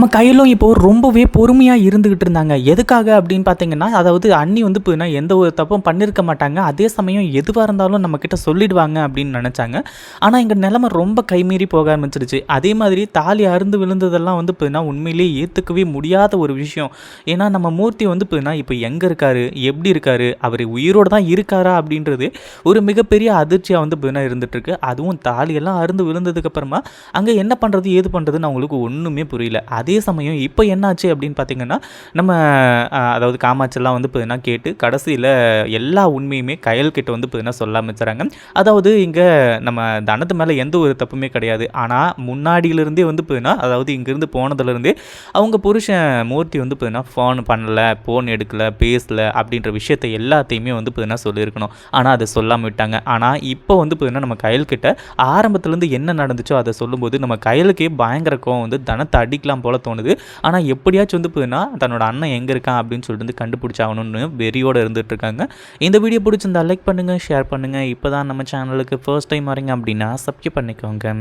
நம்ம கையிலும் இப்போது ரொம்பவே பொறுமையாக இருந்துக்கிட்டு இருந்தாங்க. எதுக்காக அப்படின்னு பார்த்தீங்கன்னா, அதாவது அண்ணி வந்து இப்போனா எந்த ஒரு தப்பும் பண்ணியிருக்க மாட்டாங்க. அதே சமயம் எதுவாக இருந்தாலும் நம்மக்கிட்ட சொல்லிடுவாங்க அப்படின்னு நினச்சாங்க. ஆனால் எங்கள் நிலைமை ரொம்ப கைமீறி போக ஆரம்பிச்சிருச்சு. அதே மாதிரி தாலி அருந்து விழுந்ததெல்லாம் வந்து இப்போனா உண்மையிலேயே ஏற்றுக்கவே முடியாத ஒரு விஷயம். ஏன்னா நம்ம மூர்த்தி வந்து இப்போனா இப்போ எங்கே இருக்கார், எப்படி இருக்கார், அவர் உயிரோடு தான் இருக்காரா அப்படின்றது ஒரு மிகப்பெரிய அதிர்ச்சியாக வந்து இப்போனா இருந்துகிட்ருக்கு. அதுவும் தாலியெல்லாம் அருந்து விழுந்ததுக்கப்புறமா அங்கே என்ன பண்ணுறது ஏது பண்ணுறதுன்னு அவங்களுக்கு ஒன்றுமே புரியல. அதே சமயம் இப்போ என்னாச்சு அப்படின்னு பார்த்தீங்கன்னா, நம்ம அதாவது காமாட்சிலாம் வந்து பார்த்தீங்கன்னா கேட்டு கடைசியில் எல்லா உண்மையுமே கயல்கிட்ட வந்து பார்த்தீங்கன்னா சொல்ல ஆரம்பிச்சுறாங்க. அதாவது இங்கே நம்ம தனத்து மேலே எந்த ஒரு தப்புமே கிடையாது. ஆனால் முன்னாடியிலிருந்தே வந்து பார்த்தீங்கன்னா, அதாவது இங்கேருந்து போனதுலேருந்தே அவங்க புருஷன் மூர்த்தி வந்து பார்த்தீங்கன்னா ஃபோன் பண்ணலை, ஃபோன் எடுக்கலை, பேசலை அப்படின்ற விஷயத்தை எல்லாத்தையுமே வந்து பார்த்தீங்கன்னா சொல்லியிருக்கணும். ஆனால் அதை சொல்லாமல் விட்டாங்க. ஆனால் இப்போ வந்து பார்த்தீங்கன்னா நம்ம கயல்கிட்ட ஆரம்பத்துலேருந்து என்ன நடந்துச்சோ அதை சொல்லும்போது நம்ம கயலுக்கே பயங்கர கோவம் வந்து தனத்தை அடிக்கலாம் போல தோணுது. ஆனால் எப்படியாச்சும் வந்து போதுன்னா தன்னோட அண்ணன் எங்கே இருக்கான் அப்படின்னு சொல்லிட்டு வந்து கண்டுபிடிச்சாகணும்னு வெறியோடு இருந்துகிட்டு இருக்காங்க. இந்த வீடியோ பிடிச்சிருந்தா லைக் பண்ணுங்கள், ஷேர் பண்ணுங்கள். இப்போ தான் நம்ம சேனலுக்கு ஃபர்ஸ்ட் டைம் வரீங்க அப்படின்னா சப்ஸ்கிரைப் பண்ணிக்கோங்க.